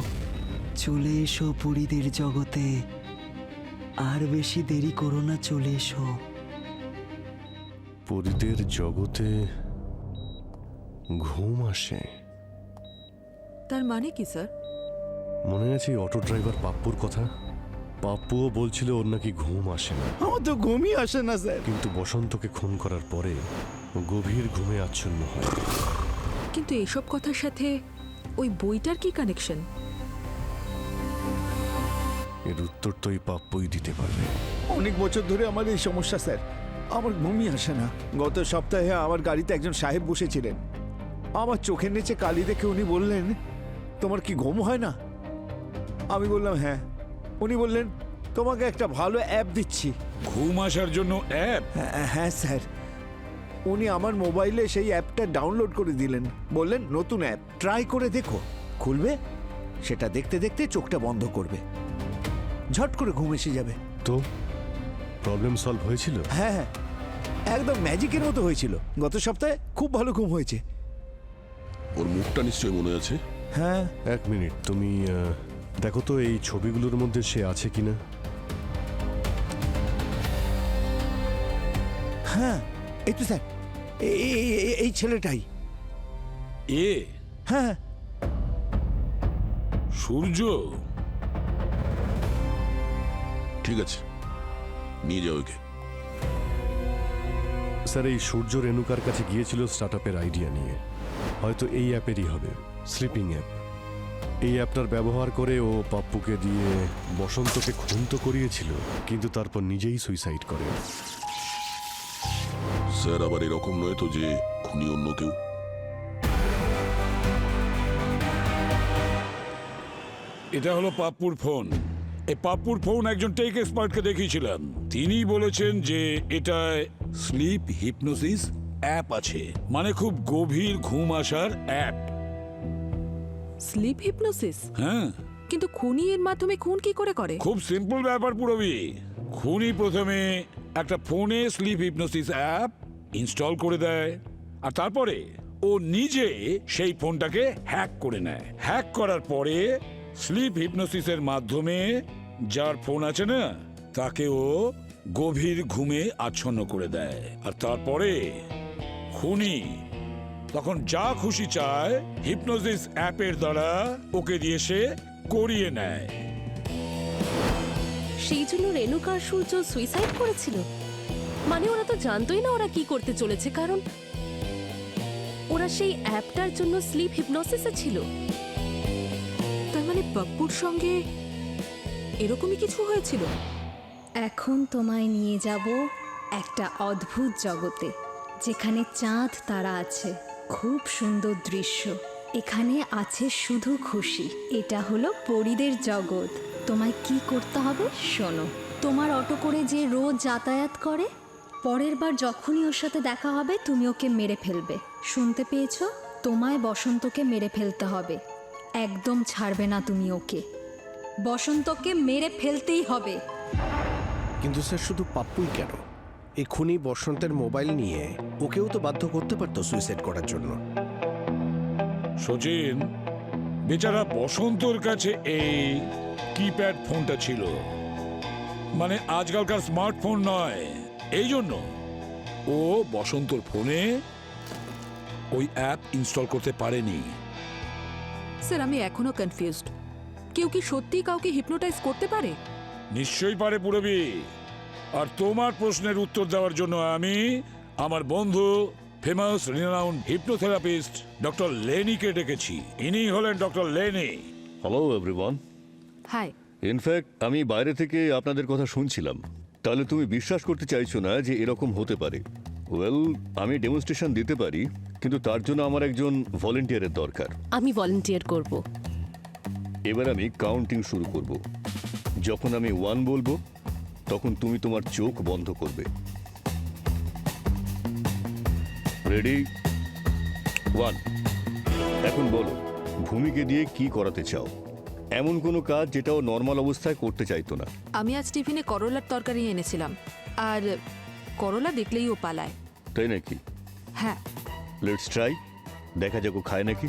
চলে এসো পরিদের জগতে। আর বেশি দেরি করো না, চলে এসো। পরিদের জগতে ঘুম আসে? তার মানে কি স্যার? মনে আছে এই অটো ড্রাইভার পাপ্পুর কথা? পাপ্পুও বলছিল ওর নাকি ঘুম আসে না। আমার তো ঘুমই আসে না স্যার। কিন্তু বসন্তকে খুন করার পরে ও গভীর ঘুমে আচ্ছন্ন হয়। কিন্তু এসব কথার সাথে ওই বইটার কি কানেকশন? এর উত্তর তো এই পাপ্পুই দিতে পারবে। অনেক বছর ধরে আমার এই সমস্যা স্যার, আমার ঘুমই আসে না। গত সপ্তাহে আমার গাড়িতে একজন সাহেব বসেছিলেন, আমার চোখের নিচে কালি দেখে উনি বললেন, তোমার কি ঘুম হয় না? আমি বললাম হ্যাঁ। উনি বললেন, তোমাকে একটা ভালো অ্যাপ দিচ্ছি। ঘুম আসার জন্য অ্যাপ? হ্যাঁ স্যার। উনি আমার মোবাইলে সেই অ্যাপটা ডাউনলোড করে দিলেন, বললেন নতুন অ্যাপ, ট্রাই করে দেখো। খুলবে, সেটা দেখতে দেখতে চোখটা বন্ধ করবে, ঝট করে ঘুম এসে যাবে। তো প্রবলেম সলভ হয়েছিল? হ্যাঁ, একদম ম্যাজিকের মতো হয়েছিল। গত সপ্তাহে খুব ভালো ঘুম হয়েছে। ওর মুখটা নিশ্চয়ই মনে আছে। হ্যাঁ। 1 মিনিট, তুমি দেখো তো এই ছবিগুলোর মধ্যে সে আছে কিনা। হ্যাঁ, এই তো স্যার, এই ছেলেটাই। এ? হ্যাঁ। সূর্য? ঠিক আছে, নিয়ে যাও ওকে। স্যার, এই সূর্য রেণুকার কাছে গিয়েছিল স্টার্টআপের আইডিয়া নিয়ে। হয়তো এই অ্যাপেরই হবে, স্লিপিং অ্যাপ। এই অ্যাপটার ব্যবহার করে ও পাপ্পুকে দিয়ে বসন্তকে খুন তো করিয়েছিল, কিন্তু তারপর নিজেই সুইসাইড করে। স্যার, আবার এরকম নয় তো যে খুনি অন্য কেউ? এটা হলো পাপ্পুর ফোন। এই পাপ্পুর ফোন একজন টেক এক্সপার্টকে দেখিয়েছিলাম, তিনি বলেছেন যে এটায় স্লিপ হিপনোসিস অ্যাপ আছে, মানে খুব গভীর ঘুম আসার অ্যাপ। Slip hypnosis? হ্যাঁ। কিন্তু খুনি এর মাধ্যমে খুন কি করে করে? খুব সিম্পল ব্যাপার পুরবি। খুনি প্রথমে একটা ফোনে স্লিপ হিপনোসিস অ্যাপ ইনস্টল করে দেয়, আর তারপরে ও নিজে সেই ফোনটাকে হ্যাক করে নেয়। হ্যাক করার পরে স্লিপ হিপনোসিসের মাধ্যমে যার ফোন আছে না, তাকে ও গভীর ঘুমে আচ্ছন্ন করে দেয়। আর তারপরে খুনি তখন যা খুশি চায় হিপনোসিস অ্যাপের দ্বারা ওকে দিয়ে সে করিয়ে নেয়। সেই জন্য রেণুকা আর সূর্য সুইসাইড করেছিল? মানে ওরা তো জানতোই না ওরা কি করতে চলেছে, কারণ ওরা সেই অ্যাপটার জন্য স্লিপ হিপনোসিসে ছিল। তার মানে পাপ্পুর সঙ্গে এরকমই কিছু হয়েছিল। এখন তোমায় নিয়ে যাব একটা অদ্ভুত জগতে, যেখানে চাঁদ তারা আছে, খুব সুন্দর দৃশ্য। এখানে আছে শুধু খুশি। এটা হলো পরীদের জগৎ। তোমায় কি করতে হবে শোনো। তোমার অটো করে যে রোজ যাতায়াত করে, পরের বার যখনই ওর সাথে দেখা হবে তুমি ওকে মেরে ফেলবে। শুনতে পেয়েছো? তোমায় বসন্তকে মেরে ফেলতে হবে। একদম ছাড়বে না তুমি ওকে। বসন্তকে মেরে ফেলতেই হবে। কিন্তু স্যার শুধু পাপ্পুই কেন, এক্ষুনি বসন্তের মোবাইল নিয়ে ওকেও তো বাধ্য করতে পারতো সুইসাইড করার জন্য। সচিন, বেচারা বসন্তর কাছে এই কিপ্যাড ফোনটা ছিল, মানে আজকালকার স্মার্টফোন নয়। এই জন্য ও বসন্তর ফোনে ওই অ্যাপ ইনস্টল করতে পারেনি। স্যার আমি এখনো কনফিউজড। কেউ কি সত্যি কাউকে হিপনোটাইজ করতে পারে? নিশ্চয়ই পারে পুরবী। আর তোমার প্রশ্নের উত্তর দেওয়ার জন্য আমি আমার বন্ধু ফেমাস রিনাউন্ড হিপনোথেরাপিস্ট ডক্টর লেনিকে ডেকেছি। ইনি হলেন doctor Lenny. Hello everyone. Hi. In fact আমি বাইরে থেকে আপনাদের কথা শুনছিলাম। তাহলে তুমি বিশ্বাস করতে চাইছো না যে এরকম হতে পারে? ওয়েল, আমি ডেমনস্ট্রেশন দিতে পারি, কিন্তু তার জন্য আমার একজন ভলেন্টিয়ারের দরকার। আমি ভলেন্টিয়ার করব। এবার আমি কাউন্টিং শুরু করব। যখন আমি 1 বলবো তখন তুমি তোমার চোখ বন্ধ করবে। রেডি? 1। এখন বলো, ভূমিকে দিয়ে কি করাতে চাও? এমন কোনো কাজ যেটা ও নর্মাল অবস্থায় করতে চাইতো না। আমি আজ টিফিনে করলার তরকারি এনেছিলাম, আর করলা দেখলেই ও পালায়। তাই নাকি? হ্যাঁ। লেটস ট্রাই, দেখা যাক ও খায় নাকি।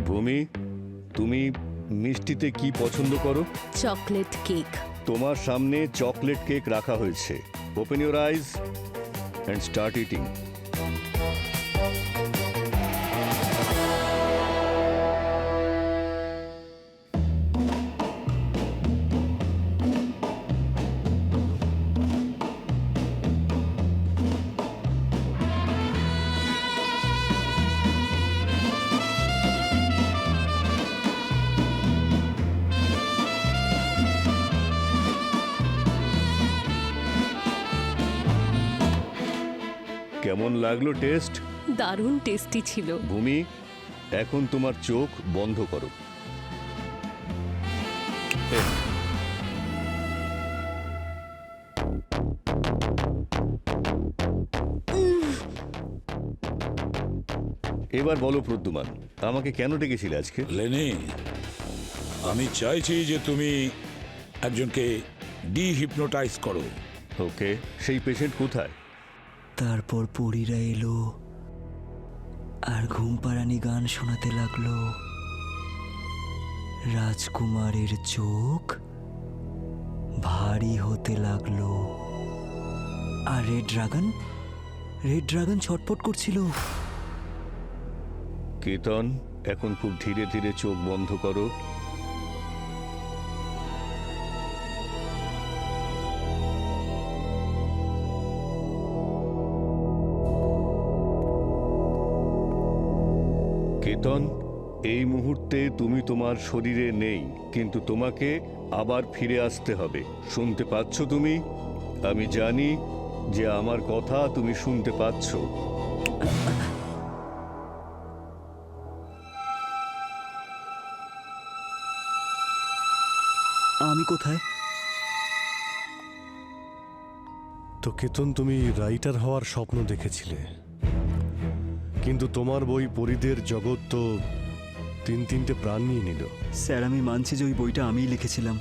ভূমি, তুমি মিষ্টিতে কি পছন্দ করো? Chocolate cake. তোমার সামনে চকলেট কেক রাখা হয়েছে। Open your eyes and start eating. কেমন লাগলো টেস্ট? দারুণ টেস্টি ছিল। ভূমি, এখন তোমার চোখ বন্ধ করো। এবার বলো প্রদ্যুমান, আমাকে কেন ডেকেছিলে আজকে? লেনি, আমি চাইছি যে তুমি একজনকে ডিহিপনোটাইজ করো। ওকে, সেই পেশেন্ট কোথায়? তারপর পরীরা এলো আর ঘুম পাড়ানি গান শোনাতে লাগলো। রাজকুমারের চোখ ভারী হতে লাগলো, আর রেড ড্রাগন ছটফট করছিল। কেতন, এখন খুব ধীরে ধীরে চোখ বন্ধ করো। কেতন, এই মুহূর্তে তুমি তোমার শরীরে নেই, কিন্তু তোমাকে আবার ফিরে আসতে হবে। শুনতে পাচ্ছ তুমি? আমি জানি যে আমার কথা তুমি শুনতে পাচ্ছ। আমি কোথায়? তো কেতন, তুমি রাইটার হওয়ার স্বপ্ন দেখেছিলে, কিন্তু তোমার বই পরীদের জগৎ তো 3-3টে প্রাণ নিয়ে নিল। স্যার, আমি মানছি যে ওই বইটা আমিই লিখেছিলাম,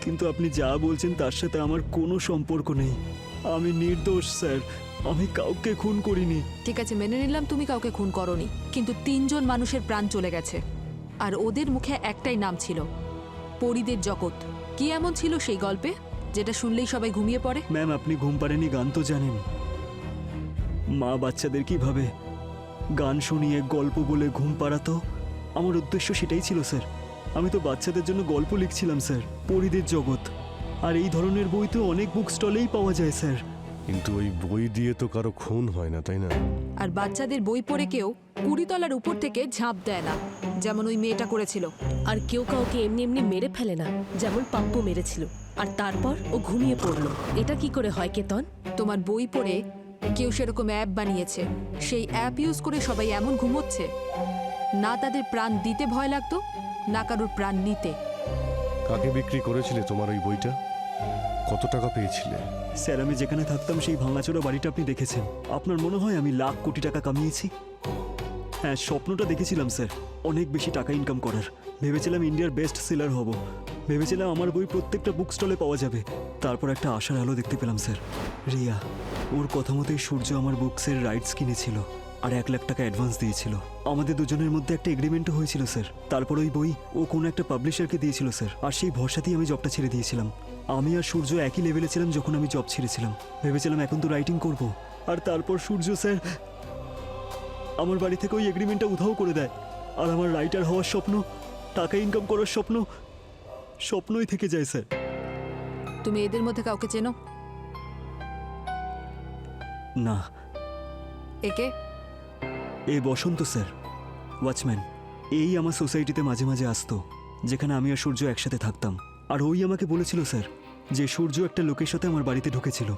কিন্তু আপনি যা বলছেন তার সাথে আমার কোনো সম্পর্ক নেই। আমি নির্দোষ স্যার, আমি কাউকে খুন করিনি। ঠিক আছে, মেনে নিলাম তুমি কাউকে খুন করনি, কিন্তু 3 জন মানুষের প্রাণ চলে গেছে, আর ওদের মুখে একটাই নাম ছিল, পরীদের জগৎ। কি এমন ছিল সেই গল্পে যেটা শুনলেই সবাই ঘুমিয়ে পড়ে? ম্যাম, আপনি ঘুম পাড়েনি গান তো জানেন। মা বাচ্চাদের কিভাবে গান শুনিয়ে গল্প বলে ঘুম পাড়াতো, আমার উদ্দেশ্য সেটাই ছিল স্যার। আমি তো বাচ্চাদের জন্য গল্প লিখছিলাম স্যার, পরীদের জগৎ। আর এই ধরনের বই তো অনেক বুক স্টলেই পাওয়া যায় স্যার। কিন্তু ওই বই দিয়ে তো কারো খুন হয় না, তাই না? আর বাচ্চাদের বই পড়ে কেউ 20 তলার উপর থেকে ঝাঁপ দেয় না, যেমন ওই মেয়েটা করেছিল। আর কেউ কাউকে এমনি এমনি মেরে ফেলে না, যেমন পাপ্পু মেরেছিল। আর তারপর ও ঘুমিয়ে পড়লো। এটা কি করে হয় কেতন? তোমার বই পড়ে কেউ সেরকম অ্যাপ বানিয়েছে, সেই অ্যাপ ইউজ করে সবাই এমন ঘুমোচ্ছে, না তাদের প্রাণ দিতে ভয় লাগতো, না কারোর প্রাণ নিতে। কাকে বিক্রি করেছিলে তোমার ওই বইটা? কত টাকা পেয়েছিলে? স্যার, আমি যেখানে থাকতাম সেই ভাঙাচোরা বাড়িটা আপনি দেখেছেন। আপনার মনে হয় আমি লাখ কোটি টাকা কামিয়েছি? হ্যাঁ, স্বপ্নটা দেখেছিলাম স্যার, অনেক বেশি টাকা ইনকাম করার। ভেবেছিলাম ইন্ডিয়ার বেস্ট সেলার হব, ভেবেছিলাম আমার বই প্রত্যেকটা বুক স্টলে পাওয়া যাবে। তারপর একটা আশার আলো দেখতে পেলাম স্যার, রিয়া। ওর কথা মতোই সূর্য আমার বুকসের রাইটস কিনেছিল আর 1 লাখ টাকা অ্যাডভান্স দিয়েছিল। আমাদের দুজনের মধ্যে একটা এগ্রিমেন্টও হয়েছিল স্যার। তারপর ওই বই ও কোনো একটা পাবলিশারকে দিয়েছিল স্যার, আর সেই ভরসাতেই আমি জবটা ছেড়ে দিয়েছিলাম। আমি আর সূর্য একই লেভেলে ছিলাম যখন আমি জব ছেড়েছিলাম, ভেবেছিলাম এখন তো রাইটিং করব। আর তারপর সূর্য স্যার আমার বাড়ি থেকে ওই এগ্রিমেন্টটা উধাও করে দেয়, আর আমার রাইটার হওয়ার স্বপ্ন, টাকা ইনকাম করার স্বপ্ন, স্বপ্নই থেকে যায় স্যার। তুমি এদের মধ্যে কাউকে চেনো? না। একে? এ বসন্ত স্যার, ওয়াচম্যান। এই আমার সোসাইটিতে মাঝে মাঝে আসতো, যেখানে আমি আর সূর্য একসাথে থাকতাম। আর ওই আমাকে বলেছিল স্যার যে সূর্য একটা লোকের সাথে আমার বাড়িতে ঢুকেছিল,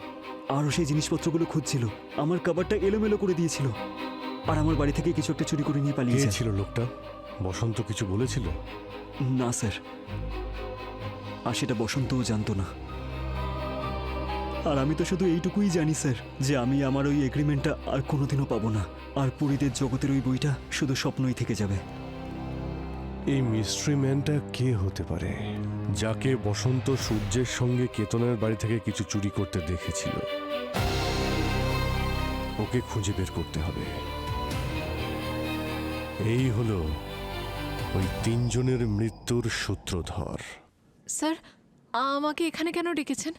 আরও সেই জিনিসপত্রগুলো খুঁজছিল, আমার কাবারটা এলোমেলো করে দিয়েছিল, আর আমার বাড়ি থেকে কিছু একটা চুরি করে নিয়ে পালিয়েছে। ছিল লোকটা? বসন্ত কিছু বলেছিল? না স্যার, আর সেটা বসন্তও জানতো না। আর আমি তো শুধু এইটুকুই জানি স্যার যে আমি আমার ওই এগ্রিমেন্টটা আর কোনোদিনও পাবো না, আর পরিদের জগতের ওই বইটা শুধু স্বপ্নই থেকে যাবে। এই মিস্ট্রি ম্যানটা কে হতে পারে, যাকে বসন্ত সূর্যের সঙ্গে কেতনের বাড়ি থেকে কিছু চুরি করতে দেখেছিল? ওকে খুঁজে বের করতে হবে। এই হলো ওই 3 জনের মৃত্যুর সূত্রধর। স্যার, আমাকে এখানে কেন ডেকেছেন?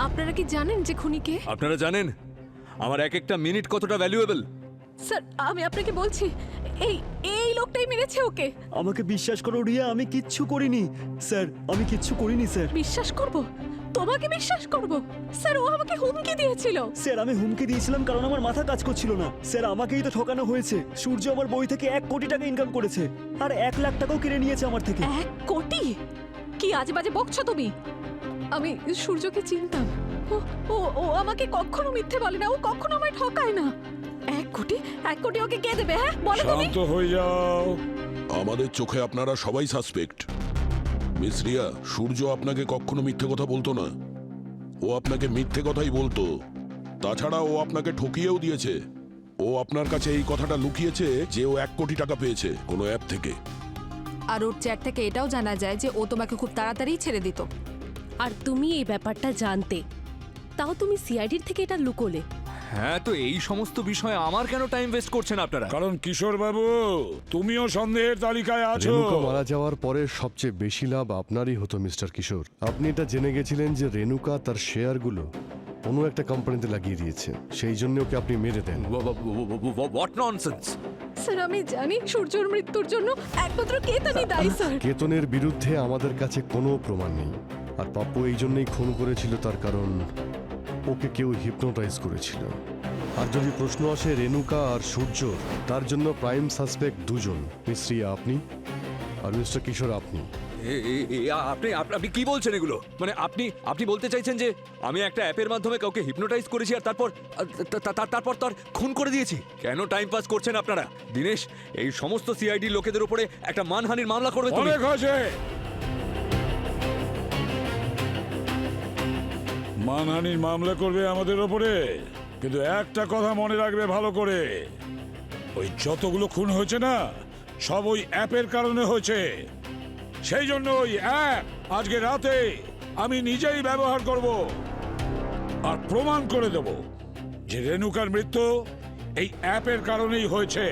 আপনারা কি জানেন যে খুনিকে? আপনারা জানেন আমার এক একটা মিনিট কতটা ভ্যালুয়েবল? স্যার, আমি আপনাকে বলছি, এই এই লোকটাই মেরেছে ওকে। আমাকে বিশ্বাস করো রিয়া, আমি কিচ্ছু করিনি স্যার, আমি কিচ্ছু করিনি স্যার। বিশ্বাস করব? তোমাকে বিশ্বাস করব? স্যার, ও আমাকে হুমকি দিয়েছিল। স্যার, আমি হুমকি দিয়েছিলাম কারণ আমার মাথা কাজ করছিল না। স্যার, আমাকেই তো ঠকানো হয়েছে। সূর্য আমার বই থেকে 1 কোটি টাকা ইনকাম করেছে, আর 1 লাখ টাকাও কিনে নিয়েছে আমার থেকে। 1 কোটি? কি আজে বাজে বকছো তুমি? আমি সূর্যকে চিনতাম। ও ও ও আমাকে কখনো মিথ্যে বলে না, ও কখনো আমায় ঠকায় না। 1 কোটি ওকে কে দেবে? হ্যাঁ, বলো তুমি। শান্ত হয়ে যাও। আমাদের চোখে আপনারা সবাই সাসপেক্ট। মিস রিয়া, সূর্য আপনাকে কখনো মিথ্যে কথা বলতো না, ও আপনাকে মিথ্যে কথাই বলতো। তাছাড়া ও আপনাকে ঠকিয়েও দিয়েছে। ও আপনার কাছে এই কথাটা লুকিয়েছে যে ও 1 কোটি টাকা পেয়েছে কোনো অ্যাপ থেকে। আর ওর চ্যাট থেকে এটাও জানা যায় যে ও তোমাকে খুব তাড়াতাড়ি ছেড়ে দিত। আর তুমি এই ব্যাপারটা জানতে, তাও তুমি সিআইডির থেকে এটা লুকোলে। হ্যাঁ, তো এই সমস্ত বিষয়ে আমার কেন টাইম ওয়েস্ট করছেন আপনারা? কারণ কিশোর বাবু, তুমিও সন্দেহের তালিকায় আছো। রেণুকা মারা যাওয়ার পরে সবচেয়ে বেশি লাভ আপনারই হতো মিস্টার কিশোর। আপনি এটা জেনে গেছিলেন যে রেণুকা তার শেয়ারগুলো অন্য একটা কোম্পানিতে লাগিয়ে দিয়েছে, সেই জন্য ওকে আপনি মেরে দেন। What nonsense! স্যার, আমি জানি সূর্যর মৃত্যুর জন্য একমাত্র কেতনই দায়ী স্যার। কেতনের বিরুদ্ধে আমাদের কাছে কোনো প্রমাণ নেই, আর পাপ্পু এই জন্যই খুন করেছিল, তার কারণ ওকে কেউ হিপনোটাইজ করেছিল। আর যদি প্রশ্ন আসে রেণুকা আর সূর্য, তার জন্য প্রাইম সাসপেক্ট 2 জন, মিস রিয়া আপনি আর মিস্টার কিশোর আপনি। আপনি আপনি কি বলছেন এগুলো? মানে আপনি বলতে চাইছেন যে আমি একটা অ্যাপের মাধ্যমে কাউকে হিপনোটাইজ করেছি আর তারপর তার খুন করে দিয়েছি? কেন টাইম পাস করছেন আপনারা? দিনেশ, এই সমস্ত সিআইডি লোকেদের উপরে একটা মানহানির মামলা করবে তুমি। অনেক হয়েছে। মানহানির মামলা করবে আমাদের ওপরে, কিন্তু একটা কথা মনে রাখবে ভালো করে, ওই যতগুলো খুন হয়েছে না, সব ওই অ্যাপের কারণে হয়েছে। সেই জন্য ওই অ্যাপ আজকে রাতে আমি নিজেই ব্যবহার করব আর প্রমাণ করে দেব যে রেণুকার মৃত্যু এই অ্যাপের কারণেই হয়েছে।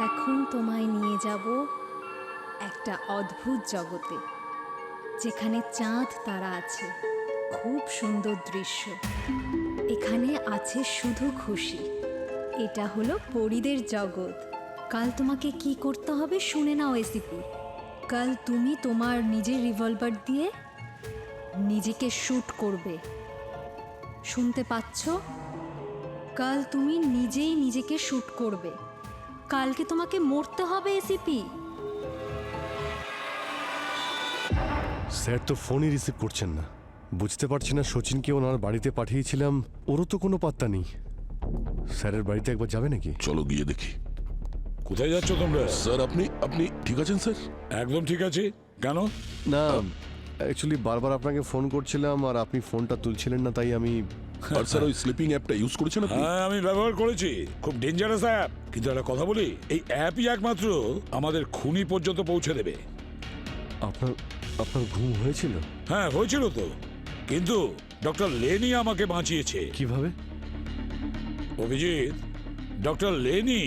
এখন তোমায় নিয়ে যাব একটা অদ্ভুত জগতে, যেখানে চাঁদ তারা আছে, খুব সুন্দর দৃশ্য। এখানে আছে শুধু খুশি। এটা হলো পরীদের জগৎ। কাল তোমাকে কি করতে হবে শুনে নাও এসিপি। কাল তুমি তোমার নিজের রিভলভার দিয়ে নিজেকে শ্যুট করবে, শুনতে পাচ্ছ? কাল তুমি নিজেই নিজেকে শ্যুট করবে। কালকে তোমাকে মরতে হবে এসিপি। স্যার তো ফোনই রিসিভ করছেন না। বুঝতে পারছি না সচিনকে ওনার বাড়িতে পাঠিয়েছিলাম, ওরও তো কোনো পাত্তা নেই। স্যারের বাড়িতে একবার যাবে নাকি? চলো গিয়ে দেখি। কোথায় যাচ্ছ তোমরা? স্যার আপনি ঠিক আছেন স্যার? একদম ঠিক আছে। কেন? না, অ্যাকচুয়ালি বারবার আপনাকে ফোন করছিলাম আর আপনি ফোনটা তুলছিলেন না, তাই আমি। আর স্যার ওই স্লিপিং অ্যাপটা ইউজ করেছেন আপনি? হ্যাঁ, আমি ব্যবহার করেছি। খুব ডেঞ্জারাস অ্যাপ। কিন্তু একটা কথা বলি, এই অ্যাপই একমাত্র আমাদের খুনি পর্যন্ত পৌঁছে দেবে। আপনার ঘুম হয়েছিল? হ্যাঁ, হয়েছিল তো। কিন্তু ডক্টর লেনি আমাকে বাঁচিয়েছে। কিভাবে? অভিজিৎ, ডক্টর লেনি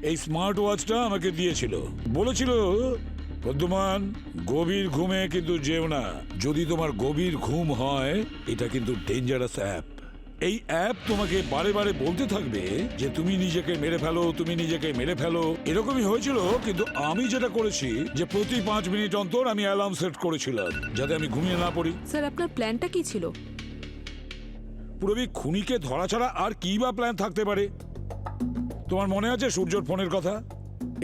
এই স্মার্ট ওয়াচটা আমাকে দিয়েছিল। বলেছিল, প্রদ্যুমান, গভীর ঘুমে কিন্তু যেও না। যদি তোমার গভীর ঘুম হয়, এটা কিন্তু ডেঞ্জারাস অ্যাপ। এই অ্যাপ তোমাকে বারে বারে বলতে থাকবে যে তুমি নিজেকে মেরে ফেলো, তুমি নিজেকে মেরে ফেলো। এরকমই হয়েছিল। কিন্তু আমি যেটা করেছি যে প্রতি 5 মিনিট অন্তর আমি অ্যালার্ম সেট করেছিলাম, যাতে আমি ঘুমিয়ে না পড়ি। স্যার, আপনার প্ল্যানটা কি ছিল? পুরবি, খুনিকে ধরা ছাড়া আর কি বা প্ল্যান থাকতে পারে? তোমার মনে আছে সূর্যর ফোনের কথা?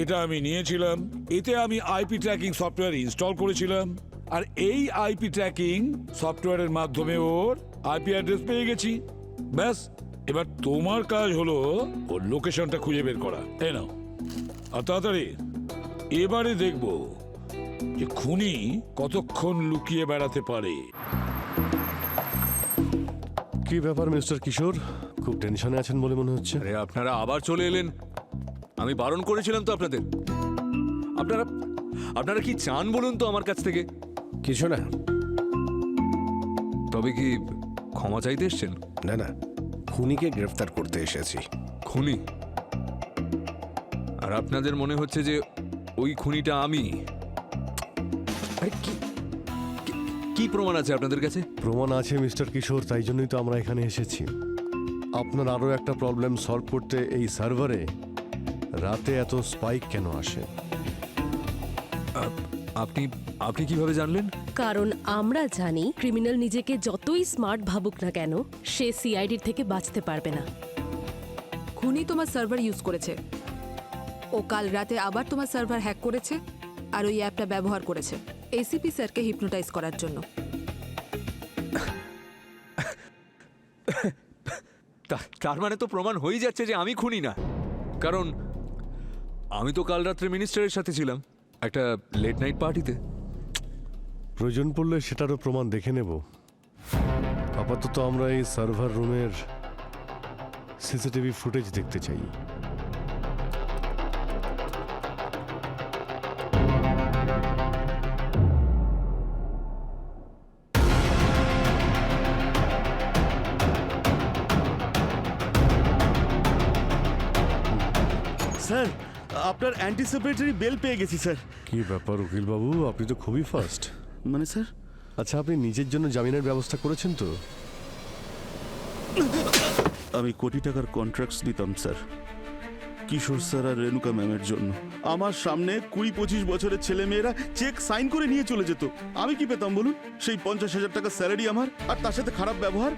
এটা আমি নিয়েছিলাম। এতে আমি আইপি ট্র্যাকিং সফটওয়্যার ইনস্টল করেছিলাম। আর এই আইপি ট্র্যাকিং সফটওয়্যারের মাধ্যমে ওর আইপি অ্যাড্রেস পেয়ে গেছি। ব্যাস, এবার তোমার কাজ হলো ওর লোকেশনটা খুঁজে বের করা। এই নাও, আর তাড়াতাড়ি। এবারে দেখব যে খুনি কতক্ষণ লুকিয়ে বেড়াতে পারে। কি ব্যাপার মিস্টার কিশোর, খুব টেনশনে আছেন বলে মনে হচ্ছে। আরে আপনারা আবার চলে এলেন। আমি বারণ করেছিলাম তো আপনাদের। আপনারা কি চান বলুন তো আমার কাছ থেকে? কিছু না। তবে কি ক্ষমা চাইতে এসছেন? না না, খুনিকে গ্রেফতার করতে এসেছি। খুনি? আর আপনাদের মনে হচ্ছে যে ওই খুনিটা আমি? আরে কি প্রমাণ আছে আপনাদের কাছে? প্রমাণ আছে মিস্টার কিশোর, তাই জন্যই তো আমরা এখানে এসেছি। আপনার আরও একটা প্রবলেম সলভ করতে এই সার্ভারে রাতে এত স্পাইক কেন আসে? আপনি কিভাবে জানলেন? কারণ আমরা জানি ক্রিমিনাল নিজেকে যতই স্মার্ট ভাবুক না কেন, সে সিআইডির থেকে বাঁচতে পারবে না। খুনি তোমার সার্ভার ইউজ করেছে। ও কাল রাতে আবার তোমার সার্ভার হ্যাক করেছে আর ওই অ্যাপটা ব্যবহার করেছে এসিপি স্যারকে হিপনোটাইজ করার জন্য। তার মানে তো প্রমাণ হয়ে যাচ্ছে যে আমি খুনি না। কারণ আমি তো কাল রাত্রে মিনিস্টারের সাথে ছিলাম একটা লেট নাইট পার্টিতে। প্রয়োজন পড়লে সেটারও প্রমাণ দেখে নেব। আপাতত আমরা এই সার্ভার রুমের সিসিটিভি ফুটেজ দেখতে চাই। স্যার, আপনার অ্যান্টিসিপেটরি বেল পেয়ে গেছি স্যার। কি ব্যাপার উকিল বাবু, আপনি তো খুবই ফাস্ট। মানে স্যার? আচ্ছা, আপনি নিজের জন্য জামিনের ব্যবস্থা করেছেন তো? আমি কোটি টাকার কন্ট্রাক্টস নিতাম স্যার, কিশোর স্যার আর রেণুকা ম্যামের জন্য। আমার সামনে 20-25 বছরের ছেলে মেয়েরা চেক সাইন করে নিয়ে চলে যেত। আমি কি পেতাম বলুন? সেই 50,000 টাকা স্যালারি আমার, আর তার সাথে খারাপ ব্যবহার।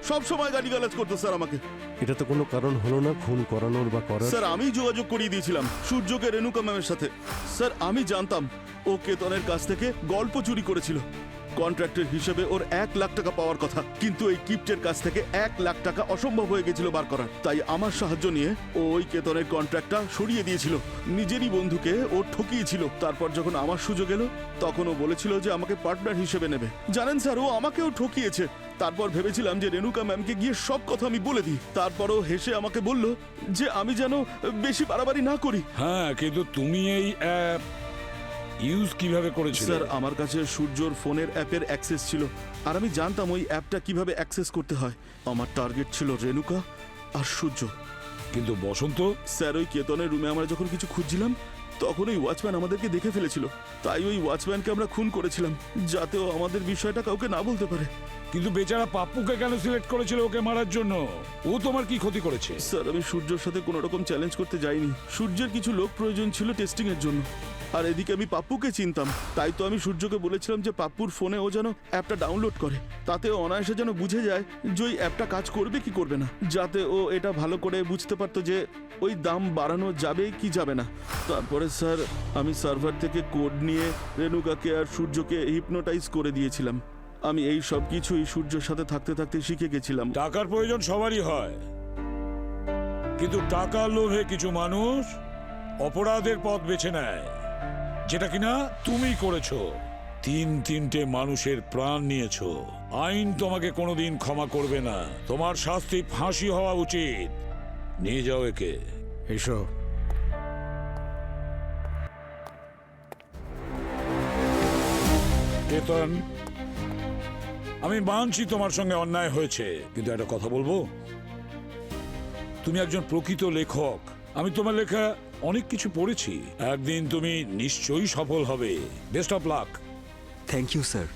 সব সময় গালিগালাজ করতো স্যার আমাকে। এটা তো কোনো কারণ হলো না খুন করানোর বা করার। স্যার, আমি যোগাযোগ করিয়ে দিয়েছিলাম সূর্যকে রেণুকা ম্যামের সাথে। স্যার, আমি জানতাম ও কেতনের কাছ থেকে গল্প চুরি করেছিল। কন্ট্রাক্টের হিসেবে ওর 1 লাখ টাকা পাওয়ার কথা, কিন্তু এই কিপ্টের কাছ থেকে 1 লাখ টাকা অসম্ভব হয়ে গেছিল বার করার। তাই আমার সাহায্য নিয়ে ও ওই কেতনের কন্ট্রাক্টটা সরিয়ে দিয়েছিল। নিজেরই বন্ধুকে ও ঠকিয়েছিল। তারপর যখন আমার সুযোগ এলো, তখন ও বলেছিল যে আমাকে পার্টনার হিসেবে নেবে। জানেন স্যার, ও আমাকেও ঠকিয়েছে। তারপর ভেবেছিলাম যে রেণুকা ম্যামকে গিয়ে সব কথা আমি বলে দিই। তারপরও হেসে আমাকে বলল যে আমি যেন বেশি বাড়াবাড়ি না করি। হ্যাঁ, কিন্তু তুমি এই অ্যাপ ইউজ কিভাবে করেছিলে? স্যার, আমার কাছে সূর্যর ফোনের অ্যাপের অ্যাক্সেস ছিল, আর আমি জানতাম ওই অ্যাপটা কিভাবে অ্যাক্সেস করতে হয়। আমার টার্গেট ছিল রেণুকা আর সূর্য। কিন্তু বসন্ত? স্যার, ওই কেতনের রুমে আমরা যখন কিছু খুঁজছিলাম, তখন ওই ওয়াচম্যান আমাদেরকে দেখে ফেলেছিল, তাই ওই ওয়াচম্যানকে আমরা খুন করেছিলাম যাতে ও আমাদের বিষয়টা কাউকে না বলতে পারে। কিন্তু বেচারা পাপ্পুকে কেন সিলেক্ট করেছিল ওকে মারার জন্য? ও তোমার কি ক্ষতি করেছে? স্যার আমি সূর্যর সাথে কোনো রকম চ্যালেঞ্জ করতে যাইনি। সূর্যের কিছু লোক প্রয়োজন ছিল টেস্টিং এর জন্য, আর এদিকে আমি পাপ্পুকে চিনতাম, তাই তো আমি সূর্যকে বলেছিলাম যে পাপ্পুর ফোনে ও যেন অ্যাপটা ডাউনলোড করে, তাতে ও অনায়াসে যেন বুঝে যায় যে ওই অ্যাপটা কাজ করবে কি করবে না, যাতে ও এটা ভালো করে বুঝতে পারতো যে ওই দাম বাড়ানো যাবে কি যাবে না। তারপরে স্যার আমি সার্ভার থেকে কোড নিয়ে রেণুকাকে আর সূর্যকে হিপনোটাইজ করে দিয়েছিলাম। আমি এই সব কিছুই সূর্যের সাথে থাকতে থাকতে শিখে গেছিলাম। টাকার প্রয়োজন সবারই হয়, কিন্তু টাকার লোভে কিছু মানুষ অপরাধের পথ বেছে নেয়, যেটা কিনা তুমি করেছো। তিনটে মানুষের প্রাণ নিয়েছো। আইন তোমাকে কোনোদিন ক্ষমা করবে না। তোমার শাস্তি ফাঁসি হওয়া উচিত। নিয়ে যাও একে। এসো। কেতন, আমি মানছি তোমার সঙ্গে অন্যায় হয়েছে, কিন্তু একটা কথা বলবো, তুমি একজন প্রকৃত লেখক। আমি তোমার লেখা অনেক কিছু পড়েছি। একদিন তুমি নিশ্চয়ই সফল হবে। Best of luck. Thank you sir.